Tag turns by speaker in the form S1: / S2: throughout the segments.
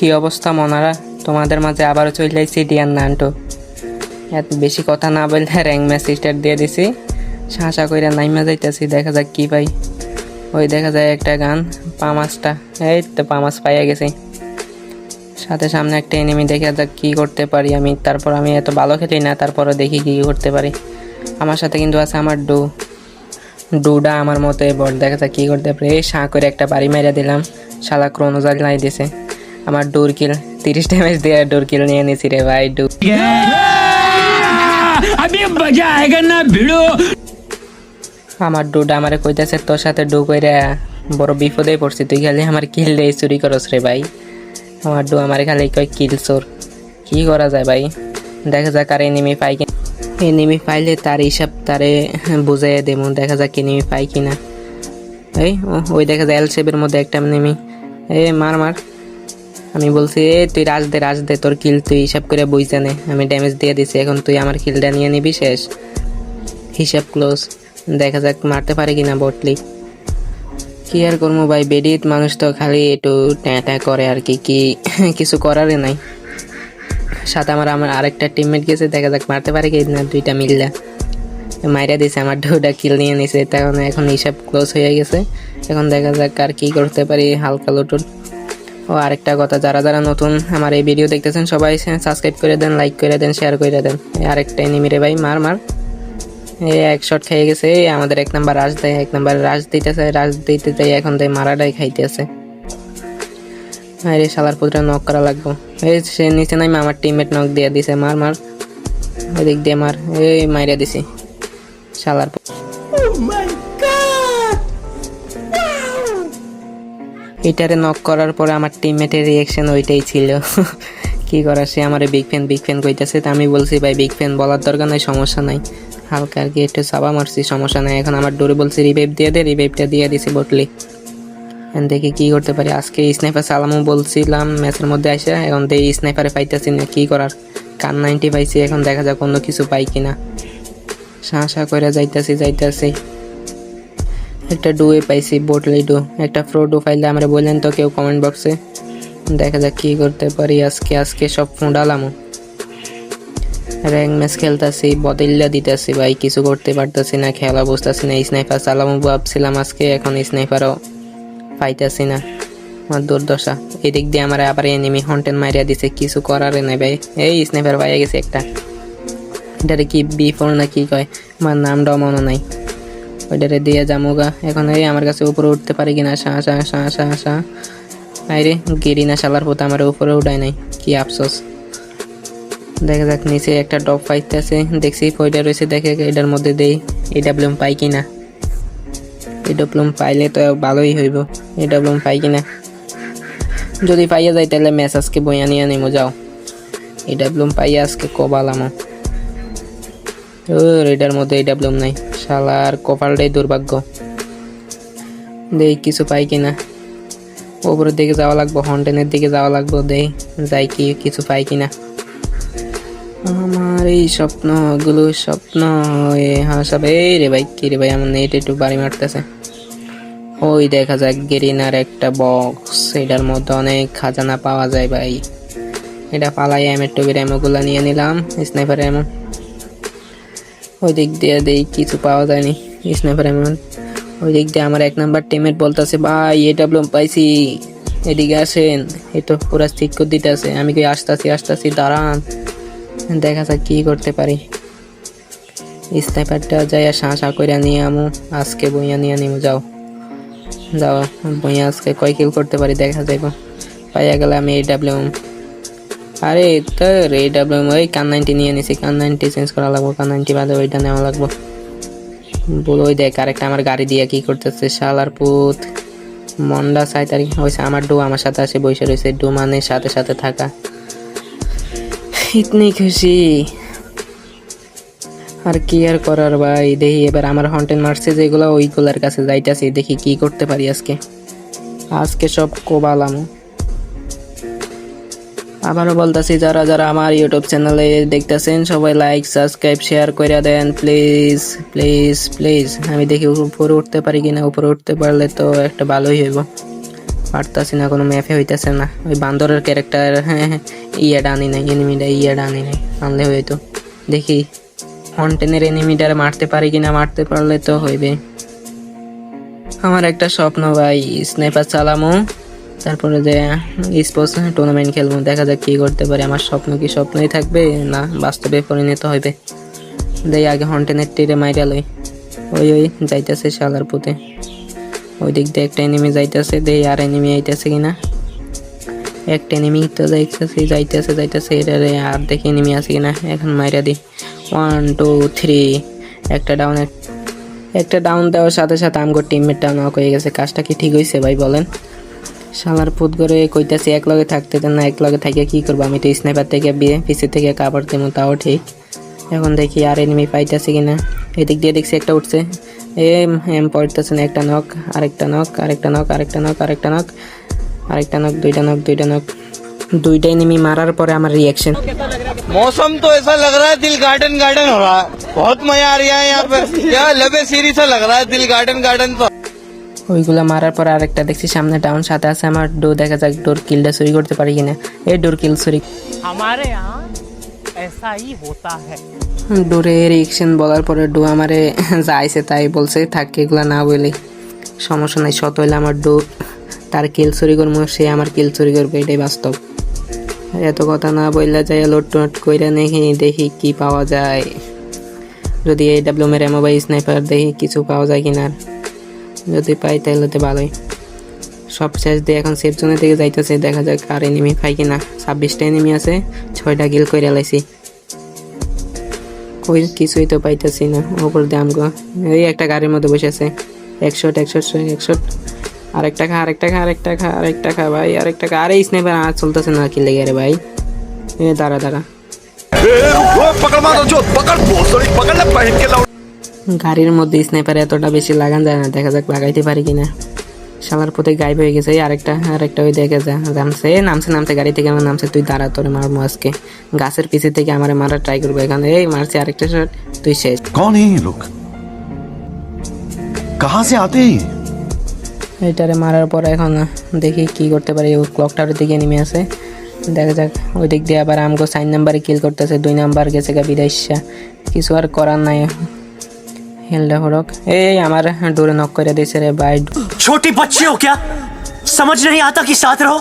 S1: কি অবস্থা মনারা, তোমাদের মাঝে আবারও চলে আইছি ডিয়ান নান্টো। এত বেশি কথা না বললে র্যাঙ্ক ম্যাচ স্টার্ট দিয়ে দিছি। শাঁসা কইরা নাইমা যাইতেছি, দেখা যাক কি পাই। ওই দেখা যায় একটা গান, পামাসটা, এই তো পামাস পাইয়া গেছি। সাথে সামনে একটা এনিমি, দেখা যাক কি করতে পারি আমি। তারপর আমি এত ভালো খেলি না, তারপরও দেখি কি করতে পারি। আমার সাথে কিন্তু আছে আমার ডুডা আমার মতো বট, দেখা যাক কি করতে পারি। এই শাঁ করে একটা বাড়ি মেরে দিলাম, শালা ক্রোনোজাল লাই দিছে। আমার ডোর কিল 30 ড্যামেজ দিয়ে ডোর কিল নিয়ে নিছি রে ভাই। আমার ডুডা আমারে কইতাছে তোর সাথে ডু কইরা বড় বিপদে পড়ছি, তুই খালি আমার কিল দিয়ে চুরি করস রে ভাই। আমার ডু আমারে খালি কয় কিল চোর। কি করা যায় ভাই, দেখা যাক আর এনিমি পাই কিনা। এনিমি পাইলে তার হিসাব তারে বুঝাইয়া দেবো, দেখা যাক এনিমি পাই কিনা। এই ওই দেখা যায় এল7 মধ্যে একটা এনিমি। মার মার, আমি বলছি তুই রাজ দে তোর কিল তুই হিসাব করে বুঝে নে। আমি ড্যামেজ দিয়ে দিছি, এখন তুই আমার কিলটা নিয়ে নিবি, শেষ, হিসাব ক্লোজ। দেখা যাক মারতে পারে কিনা বটলি। কি আর করবো ভাই, বেডিত মানুষ তো খালি একটু ট্যাঁ করে আর কি, কিছু করারই নাই। সাথে আমার আরেকটা টিমমেট গেছে, দেখা যাক মারতে পারে কি না। দুইটা মিললা মাইরা দিছে, আমার দুটা কিল নিয়ে নিছে। তখন এখন হিসাব ক্লোজ হয়ে গেছে। এখন দেখা যাক আর কি করতে পারি, হালকা লুটুন। ও আরেকটা কথা, যারা নতুন আমার এই ভিডিও দেখতেছেন সবাই সাবস্ক্রাইব করে দেন, লাইক করে দেন, শেয়ার করে দেন। আরেকটা এনিমি রে ভাই, মার। এক শট খেয়ে গেছে। আমাদের 1 নাম্বার রাজ দেয়, 1 নাম্বার রাজ দিতে যাই, এখন দেয় মারাটাই খাইতেছে। আরে শালার পুত্রা নক করা লাগবো। সে নিচে নাই, আমার টিমমেট নক দিয়ে দিছে। মার ওই দিক দিয়ে মার। মাইরা দিছি শালার। এটারে নক করার পরে আমার টিমমেটের রিয়াকশন ওইটাই ছিল। কি করার, সে আমার বিগ ফ্যান কইতাছে। তা আমি বলছি ভাই বিগ ফ্যান বলার দরকার নাই, সমস্যা নাই, হালকা আর কি একটু চাপা মারছি, সমস্যা নাই। এখন আমার ডোরে বলছি রিভাইভ দিয়ে দে, রিভাইভটা দিয়ে দিছি বটলি। দেখি কি করতে পারি। আজকে স্নাইপার চালামও বলছিলাম ম্যাচের মধ্যে আসে, এখন দেখি স্নাইপারে পাইতেছি না, কি করার। কান 90 পাইছি, এখন দেখা যাক অন্য কিছু পাই কিনা। শাঁ করে যাইতাছি। একটা ডুয়ে পাইছি, বটলি ডু। একটা প্রো ডু পাইলে আমরা বললেন তো কেউ কমেন্ট বক্সে। দেখা যাক কি করতে পারি আজকে সব ফুঁডালামও। র্যাঙ্ক ম্যাচ খেলতেছি, বদল্লা দিতেছি ভাই, কিছু করতে পারতেছি না, খেলা বুঝতেছি না। স্নাইপার চালামো ভাবছিলাম আজকে, এখন স্নাইপারও পাইতেছি না, আমার দুর্দশা। এদিক দিয়ে আমার আবার এনিমি হন্টেন মারিয়া দিছে, কিছু করার নাই ভাই। এই স্নাইপার পাইয়া গেছে একটা, এটারে কি B4 না কি কয়, আমার নামটাও মনে নাই। ওইটারে দিয়ে যামুগা এখন। আমার কাছে উপরে উঠতে পারি কিনা। শাঁ আরে গেরি না শালার পোতা, আমার উপরে উঠায় নাই, কি আফসোস। দেখা যাক নিচে একটা ডপ পাইতেছে, দেখছি কয়টা রয়েছে, দেখে এটার মধ্যে দেই AWM পাই কিনা। AWM পাইলে তো ভালোই হইব। AWM পাই কিনা, যদি পাইয়া যায় তাহলে ম্যাচ আজকে বইয়া নিয়ে নেমো। যাও, AWM পাইয়া আজকে কবালামো। এটার মধ্যে AWM নাই, শালার কপালটাই দুর্ভাগ্য। দেই কিছু পাই কিনা। উপরের দিকে যাওয়া লাগবো, হন্টেনের দিকে যাওয়া লাগবো, যাই কি কিছু পাই কিনা। আমার এই স্বপ্ন সব রে ভাই। কি রে ভাই, আমার নেট একটু বাড়ি মারতেছে। ওই দেখা যাক গেরিনার একটা বক্স, এটার মধ্যে অনেক খাজানা পাওয়া যায় ভাই। এটা পালাই M2 এমোগুলা নিয়ে নিলাম, স্নাইপার এমো। ওই দিক দিয়ে দেই কিছু পাওয়া যায়নি, স্নাইপার এমো। ওই দিক দিয়ে আমার 1 নাম্বার টিমমেট বলতেছে ভাই AWM পাইছি, এদিকে আসেন। এই তো পুরা ঠিক করে দিতে আছে। আমি কি আসতেছি, দাঁড়ান, দেখা যাক কি করতে পারি। স্নাইপারটা যাই শাঁ করে নিয়ে আমু, আজকে বইয়া নিয়ে নিমু। যাও বইয়া আজকে কয় কিল করতে পারি দেখা যাইব। পাইয়া গেলে আমি AWM। আরে তোর AWM ওই কান 90 নিয়ে নিছি, কান 90 চেঞ্জ করা লাগবো, কান 90 বাদে ওইটা নেওয়া লাগবো। বলো ওই দেখ আরেকটা আমার গাড়ি দিয়ে কি করতেছে শালার পুত। মন্ডা সাইতারি হয়েছে। আমার ডু আমার সাথে আসে বসে রয়েছে, ডু মানে সাথে থাকা। ইতনি খুশি, আর কি আর করার ভাই। দেখি এবার আমার হন্টেন মারছে যেগুলো, ওইগুলার কাছে যাইতাছি, দেখি কি করতে পারি আজকে সব কোবালাম। আবারও বলতেছি, যারা আমার ইউটিউব চ্যানেলে দেখতেছেন সবাই লাইক সাবস্ক্রাইব শেয়ার করে দেন প্লিজ। আমি দেখি উপরে উঠতে পারি কিনা, উপরে উঠতে পারলে তো একটা ভালোই হইব। পারতাছি না, কোনো ম্যাপে হইতেছে না। ওই বান্দরের ক্যারেক্টার ইয়াটা আনি নাই, এনিমিটা ইয়াটা আনি নাই, আনলে হইতো। দেখি কন্টেনের এনিমিটার মারতে পারি কিনা, মারতে পারলে তো হইবে। আমার একটা স্বপ্ন ভাই, স্নাইপার চালামো, তারপরে যে স্পোর্টস টুর্নামেন্ট খেলবো, দেখা যাক কী করতে পারি। আমার স্বপ্ন কি স্বপ্নই থাকবে না বাস্তবে পরিণত হইবে। দেই আগে হন্টেনের তীরে মাইরা লই। ওই যাইতেছে শালার পুঁতে, ওই দিক দিয়ে একটা এনিমি যাইতেছে, দেই আর এনিমি আইতেছে কিনা। একটা এনিমি তো যাইতেছে এটারে, আর দেখি এনিমি আছে কিনা। এখন মাইরা দিই, 1 2 3, একটা ডাউন দেওয়ার সাথে সাথে আমগো টিমমেটটা নক হয়ে গেছে। কাজটা কি ঠিক হয়েছে ভাই বলেন? শালার পুত করে কইতাছি এক লগে থাকতে দেন না, এক লগে থাকে কি করবো? আমি তো স্নাইপার থেকে পিছে থেকে কাবার দেবো, তাও ঠিক। এখন দেখি আর এনিমি পাইতেছে কিনা। এদিক দিয়ে দেখছি একটা উঠছে, এম পড়তেছে না। একটা নক, আরেকটা নক, দুইটা এনিমি মারার পরে আমার রিয়াকশন।
S2: मौसम तो ऐसा लग रहा है दिल गार्डन गार्डन हो रहा है, बहुत मजा आ रहा है यहाँ पे, क्या लबे सीरी सा लग रहा है दिल गार्डन गार्डन। तो
S1: ওইগুলা মারার পরে আরেকটা দেখছি সামনে ডাউন, সাথে আছে আমার ডো। দেখা যাক ডোর কিলটা চুরি করতে পারি কিনা। এই ডোর কিল চুরি
S3: हमारे यहाँ ऐसा ही होता है।
S1: ডোরে রিয়াকশন বলার পরে ডো আমারে যাইছে তাই বলছে, থাক এগুলা না বলে সমস্যা নাই। শত হইলে আমার ডো তার কিল চুরি করবো, সে আমার কিল চুরি করবে, এটাই বাস্তব। এত কথা না বললা যাই লোট টোট কইরা দেখি কি পাওয়া যায়। যদি এই ডাব্লিউএম এর এমো বা স্নাইপার দেখি কিছু পাওয়া যায় কিনা, যদি পাই তাহলে তো ভালোই। সব শেষ দিয়ে এখন সেফ জোনের দিকে যাইতেছে, দেখা যাক আর এনিমি পাই কিনা। 26টা এনিমি আছে, 6টা কিল করে লাইছি, কই কিছুই তো পাইতেছি না। ওপর দিয়ে আমগো এই একটা গাড়ির মধ্যে বসে আছে। 100 আরেকটা খা ভাই, আরেকটা খা। আরে স্নাইপার আর চলতেছে না কি লেগে রে ভাই। দাঁড়া গাড়ির মধ্যে স্নাইপার এতটা বেশি লাগান যায় না, দেখা যাক লাগাইতে পারি কিনা। শালার পথে গায়েব হয়ে গেছে। আরেকটা ওই দেখে নামছে গাড়ি থেকে আমার নামছে। তুই দাঁড়া, তোরে মারবো আজকে। গাছের পিছে থেকে আমার মারা ট্রাই করবো। এখানে এই মারছি আরেকটা শট, তুই শেষ।
S4: कौन है ये लोग, कहाँ से आते हैं?
S1: এইটারে মারার পর এখন দেখি কি করতে পারি। ও ক্লক টাওয়ারের দিকে নেমে আছে, দেখা যাক। ওই দিক দিয়ে আবার আমগো 4 নাম্বারে কিল করতেছে, 2 নাম্বার গেছে গা বিদাইসা। কিছু আর করার নাই, হেলডা হরক। এই আমার ডোরে নক করে দিয়েছে রে ভাই।
S3: छोटी बच्चे हो क्या, समझ नहीं आता कि साथ रहो।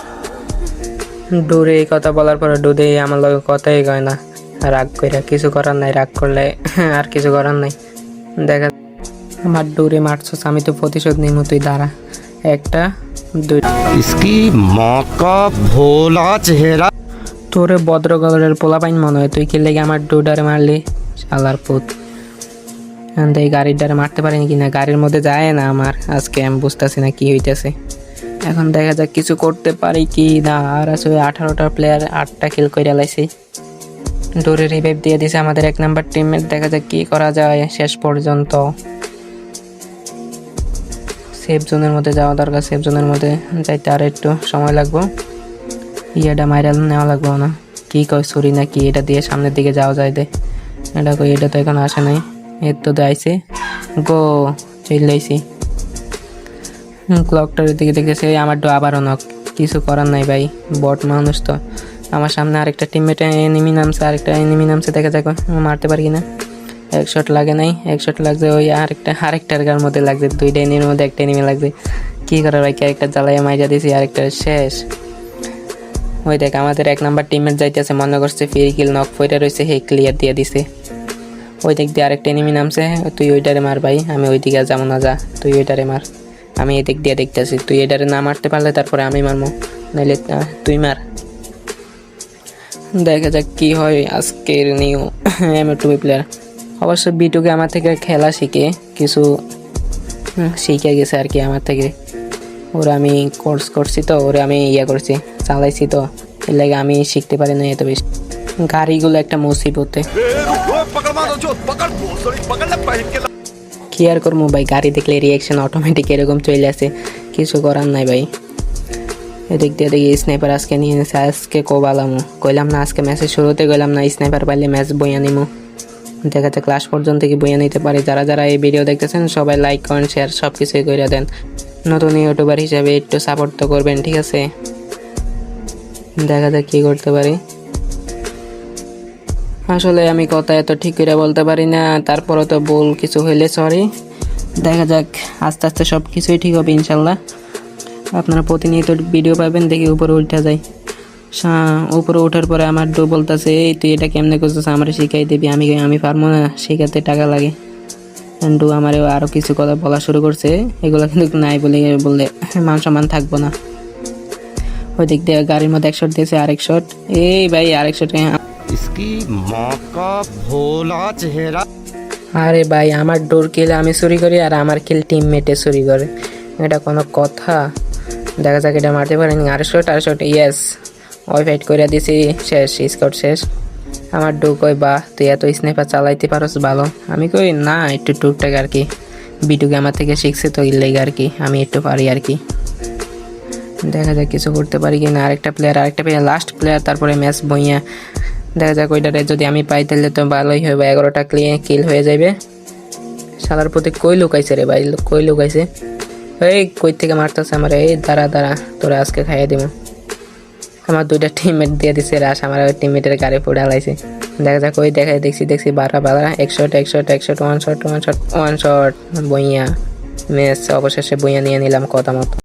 S1: ডোরে এই কথা বলার পরে ডোদে আমার লগে কথাই কয় না, রাগ কইরা। কিছু করার নাই, রাগ করলে আর কিছু করার নাই। দেখা আমার ডোরে মারছস, আমি তো প্রতিশোধ নিব। তুই দাঁড়া, 1 2।
S5: इसकी माँ का भोला चेहरा।
S1: তোরে ভদ্রগলের পোলাপাইন মনে হয়, তুই কি লেগে আমার ডোডারে মারলি শালার পুত। এই গাড়ির ডারে মারতে পারিনি কিনা, গাড়ির মধ্যে যায় না আমার আজকে, আমি বুঝতেছি না কি হইতেছে। এখন দেখা যাক কিছু করতে পারি কি না। আর আছে 18টা প্লেয়ার, 8টা কিল করে লাইছি। ডোরে রিভাইভ দিয়ে দিছে আমাদের 1 নাম্বার টিমমেট। দেখা যাক কি করা যায় শেষ পর্যন্ত। সেফ জোনের মধ্যে যাওয়া দরকার, সেফ জোনের মধ্যে যাইতে আর একটু সময় লাগবে। ইয়েটা মাইরাল নেওয়া লাগবে না, কি কয় সরি না কি, এটা দিয়ে সামনের দিকে যাওয়া যায়। দে এটা কই, এটা তো এখন আসে নাই। এর তো আইছে গো, চলে আইছি। ক্লকটার দিকে দেখতেছি আমার ডো আবারও নক। কিছু করার নাই ভাই, বট মানুষ তো। আমার সামনে আরেকটা টিমমেট এনিমি নামছে, দেখা যাক মারতে পারি কিনা। 1 শট লাগে নাই, 1 শট লাগছে। ওই আরেকটার গার মধ্যে লাগছে, 2টা এনিমির মধ্যে 1টা এনিমি লাগছে। কি করার ভাই, ক্যারেক্টার জ্বালাইয়া মাইরা দিয়েছি, আরেকটা শেষ। ওই দেখ আমাদের 1 নাম্বার টিমমেট যাইতেছে, মনে করছে ফ্রি কিল, নক ফইটা রয়েছে, হে ক্লিয়ার দিয়ে দিছে। ওই দিক দিয়ে আরেকটা এনিমি নামছে, তুই ওইটারে মার ভাই, আমি ওই দিকে যাবো না, যা তুই ওইটারে মার। আমি এই দিক দিয়ে দেখতেছি, তুই এটারে না মারতে পারলে তারপরে আমি মারবো, নাইলে তুই মার। দেখা যাক কি হয় আজকের নিউ এমএ2 প্লেয়ার। অবশ্য বিটুকে আমার থেকে খেলা শিখে কিছু শিখে গেছে আর কি আমার থেকে। ওরা আমি কোর্স করছি তো, ওরা আমি করছি, চালাইছি তো, এর লাগে আমি শিখতে পারি না এত বেশি। গাড়িগুলো একটা মুসিবতে, কি আর করবো ভাই, গাড়ি দেখলে রিয়াকশন অটোমেটিক এরকম চলে আসে, কিছু করার নাই ভাই। এদিক দিয়ে দেখি স্নাইপার আজকে নিয়ে এনেছে, আজকে কোবালামো, কইলাম না আজকে ম্যাচের শুরুতে কইলাম না স্নাইপার পাইলে ম্যাচ বইয়া নিমো। দেখা যাক ক্লাস পর্যন্ত কি বইয়া নিতে পারি। যারা যারা এই ভিডিও দেখতেছেন সবাই লাইক কমেন্ট শেয়ার সব কিছুই করে দেন। নতুন ইউটিউবার হিসাবে একটু সাপোর্ট তো করবেন, ঠিক আছে? দেখা যাক কী করতে পারি। আসলে আমি কথা এত ঠিক করে বলতে পারি না, তারপরও তো ভুল কিছু হইলে সরি। দেখা যাক, আস্তে আস্তে সব কিছুই ঠিক হবে ইনশাল্লাহ। আপনারা প্রতিনিয়ত ভিডিও পাবেন। দেখি উপরে উঠা যায়। উপরে ওঠার পরে আমার ডো বলতেছে, এই তুই এটা কেমনে করছিস, আমার শিখাই দিবি। আমি পারবো না, শেখাতে টাকা লাগে। ডো আমার আরও কিছু কথা বলা শুরু করছে, এগুলো কিন্তু নাই বললে মান সম্মান থাকবো না। ওই দিক দিয়ে গাড়ির মধ্যে 1 শট দিয়েছে, আরেক শট। এই ভাই আরেক শট।
S5: इसकी माँ का भोला चेहरा।
S1: আরে ভাই, আমার ডোর কিল আমি চুরি করি আর আমার কিল টিমমেটে চুরি করে, এটা কোনো কথা? দেখা যাক এটা মারতে পারেনি। আরেক শট, ইয়েস। ওই ফাইট করে দিছি, শেষ, স্কোর শেষ। আমার ডো কই, বাহ তুই এত স্নাইপার চালাইতে পারস, ভালো। আমি কই না, একটু টুকটাক আর কি, বিটুকে আমার থেকে শিখছে তো, এর লেগে আর কি আমি একটু পারি আর কি। দেখা যাক কিছু করতে পারি কি না। আরেকটা প্লেয়ার, লাস্ট প্লেয়ার, তারপরে ম্যাচ বইয়া। দেখা যাক ওইটারে যদি আমি পাই তাহলে তো ভালোই হবে, 11টা কিল হয়ে যাবে। শালার প্রতি কই লুকাইছে রে ভাই, কই লুকাইছে? এই কই থেকে মারতেছে আমার? এই দাঁড়া, তোরা আজকে খাইয়ে দিব। আমার 2টা টিমমেট দিয়ে দিছে রাশ, আমার ওই টিমমেটের গাড়ি পুড়ে হালাইছে। দেখা যাক, ওই দেখছি বারা 1 শট, 1 শট, 1 শট বইয়া। ম্যাচ অবশেষে বইয়া নিয়ে নিলাম কথা মতো।